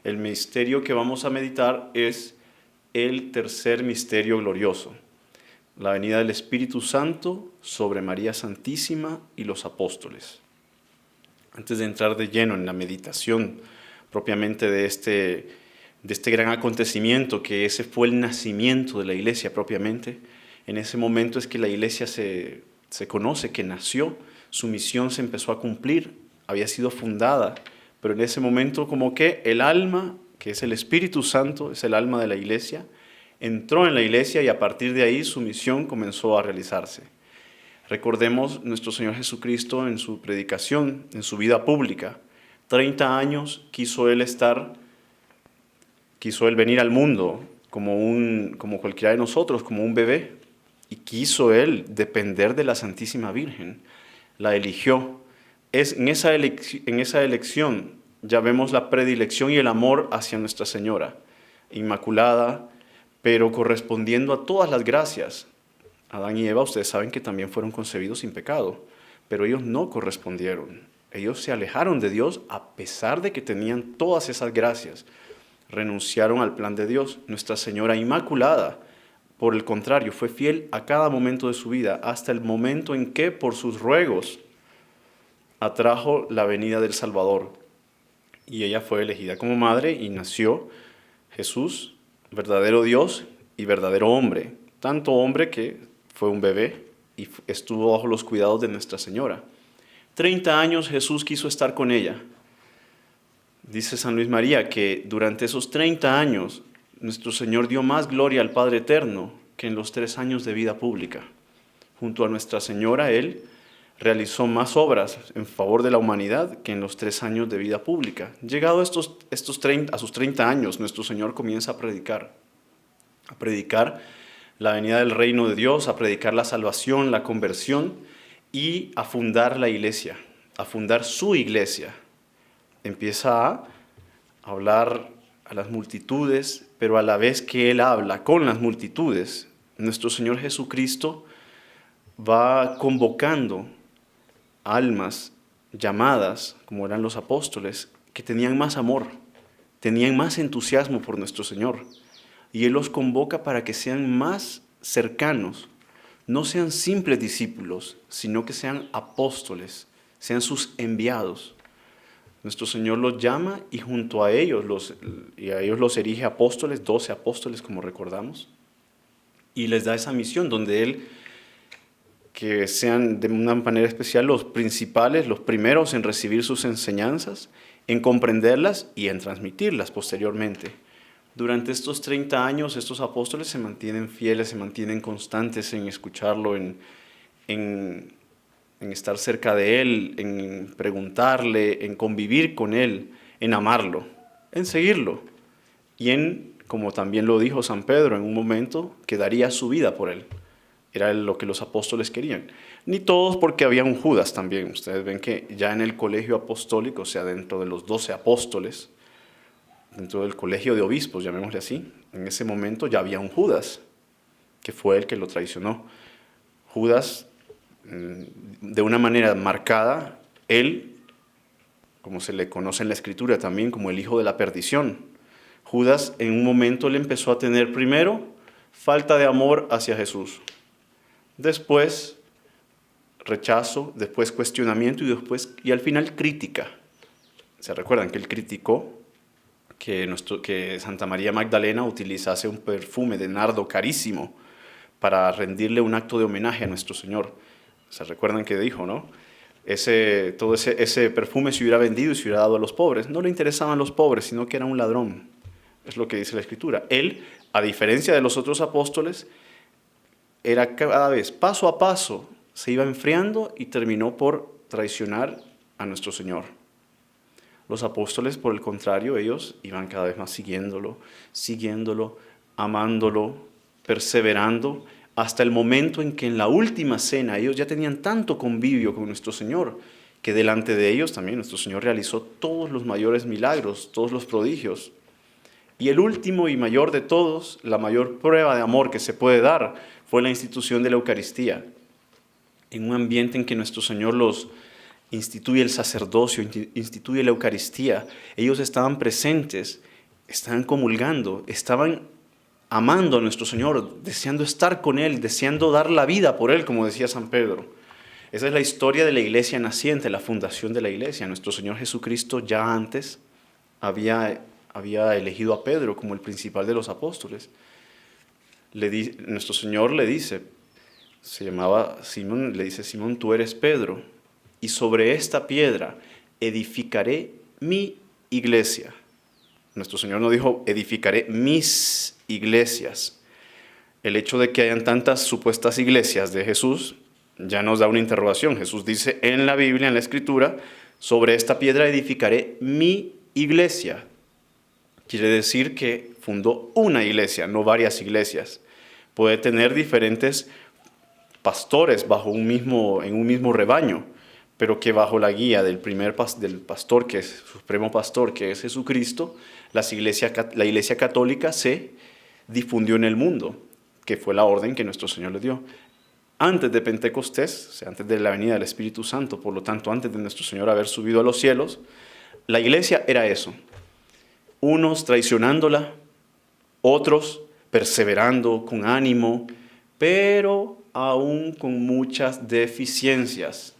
El misterio que vamos a meditar es el tercer misterio glorioso, la venida del Espíritu Santo sobre María Santísima y los apóstoles. Antes de entrar de lleno en la meditación propiamente de este gran acontecimiento, que ese fue el nacimiento de la iglesia propiamente, en ese momento es que la iglesia se conoce que nació, su misión se empezó a cumplir, había sido fundada, pero en ese momento como que el alma, que es el Espíritu Santo, es el alma de la iglesia, entró en la iglesia y a partir de ahí su misión comenzó a realizarse. Recordemos nuestro Señor Jesucristo en su predicación, en su vida pública. 30 años quiso Él venir al mundo como cualquiera de nosotros, como un bebé. Y quiso Él depender de la Santísima Virgen. La eligió. En esa elección ya vemos la predilección y el amor hacia Nuestra Señora, inmaculada, pero correspondiendo a todas las gracias. Adán y Eva, ustedes saben que también fueron concebidos sin pecado, pero ellos no correspondieron. Ellos se alejaron de Dios a pesar de que tenían todas esas gracias. Renunciaron al plan de Dios. Nuestra Señora Inmaculada, por el contrario, fue fiel a cada momento de su vida, hasta el momento en que, por sus ruegos, atrajo la venida del Salvador. Y ella fue elegida como madre y nació Jesús, verdadero Dios y verdadero hombre. Tanto hombre que fue un bebé y estuvo bajo los cuidados de Nuestra Señora. 30 años Jesús quiso estar con ella. Dice San Luis María que durante esos 30 años nuestro Señor dio más gloria al Padre Eterno que en los 3 años de vida pública. Junto a Nuestra Señora, Él realizó más obras en favor de la humanidad que en los 3 años de vida pública. Llegado a sus 30 años, nuestro Señor comienza a predicar la venida del reino de Dios, a predicar la salvación, la conversión y a fundar la iglesia, a fundar su iglesia. Empieza a hablar a las multitudes, pero a la vez que Él habla con las multitudes, nuestro Señor Jesucristo va convocando almas llamadas, como eran los apóstoles, que tenían más amor, tenían más entusiasmo por nuestro Señor. Y Él los convoca para que sean más cercanos, no sean simples discípulos, sino que sean apóstoles, sean sus enviados. Nuestro Señor los llama y junto a ellos los erige apóstoles, 12 apóstoles como recordamos, y les da esa misión donde Él, que sean de una manera especial los principales, los primeros en recibir sus enseñanzas, en comprenderlas y en transmitirlas posteriormente. Durante estos 30 años, estos apóstoles se mantienen fieles, se mantienen constantes en escucharlo, en estar cerca de Él, en preguntarle, en convivir con Él, en amarlo, en seguirlo. Y como también lo dijo San Pedro en un momento, que daría su vida por Él. Era lo que los apóstoles querían. Ni todos, porque había un Judas también. Ustedes ven que ya en el colegio apostólico, o sea, dentro de los 12 apóstoles, dentro del colegio de obispos, llamémosle así, en ese momento ya había un Judas, que fue el que lo traicionó. Judas, de una manera marcada, él, como se le conoce en la Escritura también, como el hijo de la perdición. Judas, en un momento, le empezó a tener primero falta de amor hacia Jesús. Después, rechazo, después cuestionamiento y al final crítica. ¿Se recuerdan que él criticó que Santa María Magdalena utilizase un perfume de nardo carísimo para rendirle un acto de homenaje a nuestro Señor? ¿Se recuerdan que dijo, no? Todo ese perfume se hubiera vendido y se hubiera dado a los pobres. No le interesaban los pobres, sino que era un ladrón. Es lo que dice la Escritura. Él, a diferencia de los otros apóstoles, era cada vez, paso a paso, se iba enfriando y terminó por traicionar a nuestro Señor. Los apóstoles, por el contrario, ellos iban cada vez más siguiéndolo, amándolo, perseverando, hasta el momento en que en la última cena ellos ya tenían tanto convivio con nuestro Señor, que delante de ellos también nuestro Señor realizó todos los mayores milagros, todos los prodigios. Y el último y mayor de todos, la mayor prueba de amor que se puede dar, fue la institución de la Eucaristía. En un ambiente en que nuestro Señor los instituye el sacerdocio, instituye la Eucaristía, ellos estaban presentes estaban comulgando, estaban amando a nuestro Señor, deseando estar con Él, deseando dar la vida por Él, como decía San Pedro. Esa es la historia de la iglesia naciente, la fundación de la iglesia. Nuestro Señor Jesucristo ya antes había elegido a Pedro como el principal de los apóstoles. Nuestro Señor le dice, se llamaba Simón, le dice: Simón, tú eres Pedro, y sobre esta piedra edificaré mi iglesia. Nuestro Señor no dijo edificaré mis iglesias. El hecho de que hayan tantas supuestas iglesias de Jesús ya nos da una interrogación. Jesús dice en la Biblia, en la Escritura, sobre esta piedra edificaré mi iglesia. Quiere decir que fundó una iglesia, no varias iglesias. Puede tener diferentes pastores en un mismo rebaño, pero que bajo la guía del pastor, que es supremo pastor, que es Jesucristo, la iglesia católica se difundió en el mundo, que fue la orden que nuestro Señor le dio. Antes de Pentecostés, o sea, antes de la venida del Espíritu Santo, por lo tanto, antes de nuestro Señor haber subido a los cielos, la iglesia era eso. Unos traicionándola, otros perseverando con ánimo, pero aún con muchas deficiencias.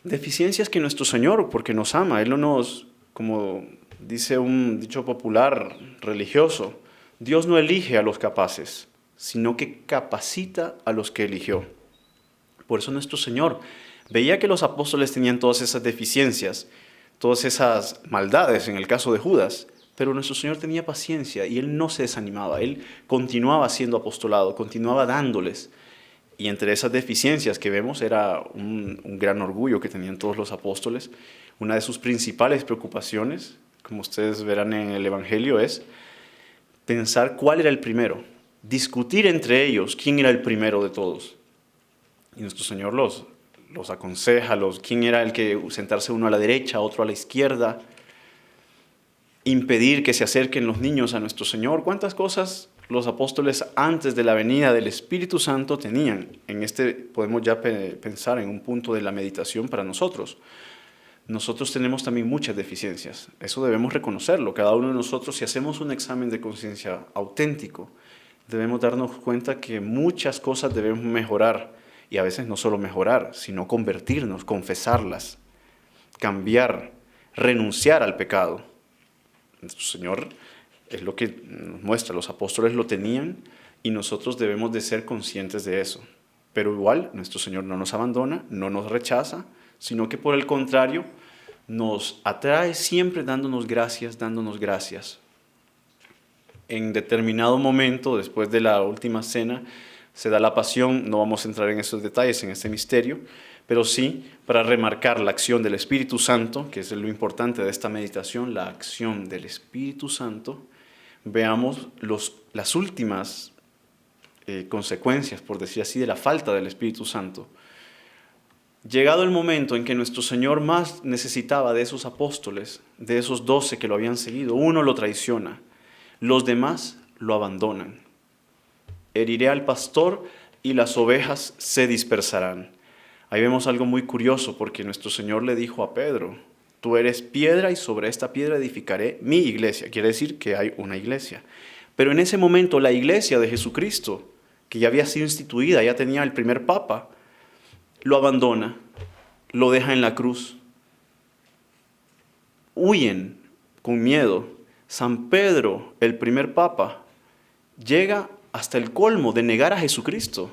Deficiencias que nuestro Señor, porque nos ama, Él no nos, como dice un dicho popular religioso, Dios no elige a los capaces, sino que capacita a los que eligió. Por eso nuestro Señor veía que los apóstoles tenían todas esas deficiencias, todas esas maldades en el caso de Judas, pero nuestro Señor tenía paciencia y Él no se desanimaba, Él continuaba haciendo apostolado, continuaba dándoles. Y entre esas deficiencias que vemos era un gran orgullo que tenían todos los apóstoles. Una de sus principales preocupaciones, como ustedes verán en el Evangelio, es pensar cuál era el primero, discutir entre ellos quién era el primero de todos. Y nuestro Señor los aconseja, quién era el que sentarse uno a la derecha, otro a la izquierda, impedir que se acerquen los niños a nuestro Señor. ¿Cuántas cosas los apóstoles antes de la venida del Espíritu Santo tenían? Podemos ya pensar en un punto de la meditación para nosotros. Nosotros tenemos también muchas deficiencias, eso debemos reconocerlo. Cada uno de nosotros, si hacemos un examen de conciencia auténtico, debemos darnos cuenta que muchas cosas debemos mejorar, y a veces no solo mejorar, sino convertirnos, confesarlas, cambiar, renunciar al pecado. Nuestro Señor es lo que nos muestra, los apóstoles lo tenían y nosotros debemos de ser conscientes de eso. Pero igual, nuestro Señor no nos abandona, no nos rechaza, sino que por el contrario, nos atrae siempre dándonos gracias, dándonos gracias. En determinado momento, después de la última cena, se da la pasión. No vamos a entrar en esos detalles, en este misterio, pero sí para remarcar la acción del Espíritu Santo, que es lo importante de esta meditación, la acción del Espíritu Santo. Veamos las últimas consecuencias, por decir así, de la falta del Espíritu Santo. Llegado el momento en que nuestro Señor más necesitaba de esos apóstoles, de esos 12 que lo habían seguido, uno lo traiciona, los demás lo abandonan. Heriré al pastor y las ovejas se dispersarán. Ahí vemos algo muy curioso, porque nuestro Señor le dijo a Pedro: tú eres piedra y sobre esta piedra edificaré mi iglesia. Quiere decir que hay una iglesia. Pero en ese momento la iglesia de Jesucristo, que ya había sido instituida, ya tenía el primer papa, lo abandona, lo deja en la cruz. Huyen con miedo. San Pedro, el primer papa, llega hasta el colmo de negar a Jesucristo,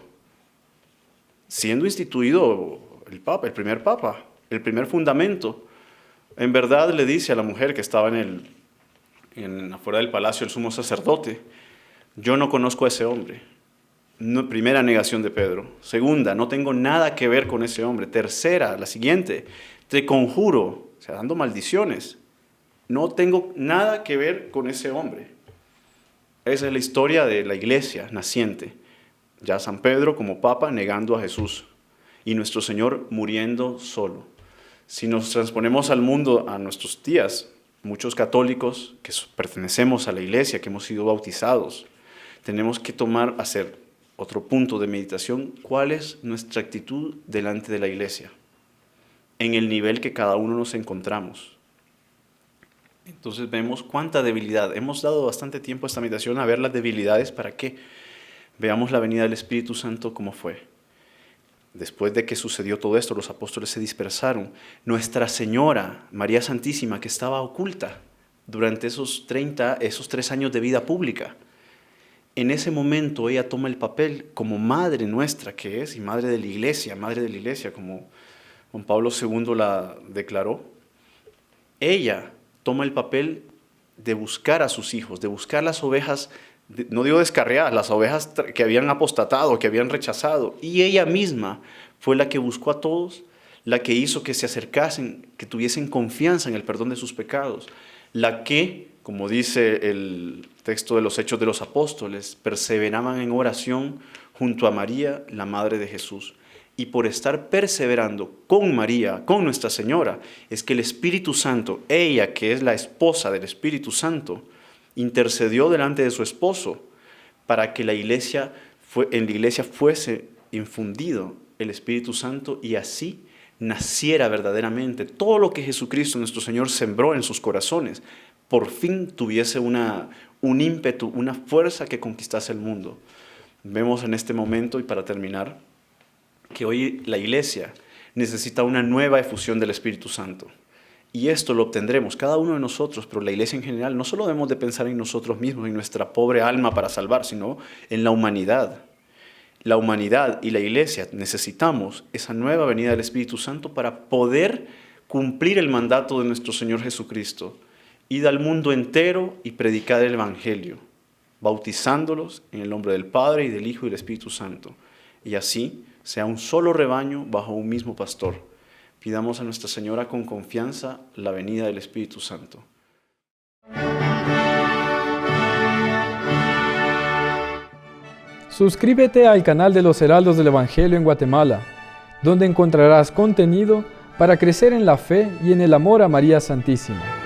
siendo instituido el papa, el primer papa, el primer fundamento. En verdad le dice a la mujer que estaba afuera del palacio, el sumo sacerdote: yo no conozco a ese hombre. Primera negación de Pedro. Segunda, no tengo nada que ver con ese hombre. Tercera, la siguiente: te conjuro, o sea, dando maldiciones, no tengo nada que ver con ese hombre. Esa es la historia de la iglesia naciente. Ya San Pedro como papa negando a Jesús y nuestro Señor muriendo solo. Si nos transponemos al mundo, a nuestros días, muchos católicos que pertenecemos a la iglesia, que hemos sido bautizados, tenemos que hacer otro punto de meditación: ¿cuál es nuestra actitud delante de la iglesia? En el nivel que cada uno nos encontramos. Entonces vemos cuánta debilidad. Hemos dado bastante tiempo a esta meditación a ver las debilidades para que veamos la venida del Espíritu Santo como fue. Después de que sucedió todo esto, los apóstoles se dispersaron. Nuestra Señora, María Santísima, que estaba oculta durante esos 3 años de vida pública, en ese momento ella toma el papel como madre nuestra que es, y madre de la iglesia, como Juan Pablo II la declaró. Ella toma el papel de buscar a sus hijos, de buscar las ovejas, no digo descarriadas, las ovejas que habían apostatado, que habían rechazado. Y ella misma fue la que buscó a todos, la que hizo que se acercasen, que tuviesen confianza en el perdón de sus pecados, la que, como dice el texto de los Hechos de los Apóstoles, perseveraban en oración junto a María, la Madre de Jesús. Y por estar perseverando con María, con Nuestra Señora, es que el Espíritu Santo, ella que es la esposa del Espíritu Santo, intercedió delante de su esposo para que en la iglesia fuese infundido el Espíritu Santo y así naciera verdaderamente todo lo que Jesucristo, nuestro Señor, sembró en sus corazones, por fin tuviese un ímpetu, una fuerza que conquistase el mundo. Vemos en este momento, y para terminar, que hoy la iglesia necesita una nueva efusión del Espíritu Santo. Y esto lo obtendremos cada uno de nosotros, pero la iglesia en general. No solo debemos de pensar en nosotros mismos, en nuestra pobre alma para salvar, sino en la humanidad. La humanidad y la iglesia necesitamos esa nueva venida del Espíritu Santo para poder cumplir el mandato de nuestro Señor Jesucristo. Id al mundo entero y predicad el Evangelio, bautizándolos en el nombre del Padre y del Hijo y del Espíritu Santo. Y así sea un solo rebaño bajo un mismo pastor. Pidamos a Nuestra Señora con confianza la venida del Espíritu Santo. Suscríbete al canal de los Heraldos del Evangelio en Guatemala, donde encontrarás contenido para crecer en la fe y en el amor a María Santísima.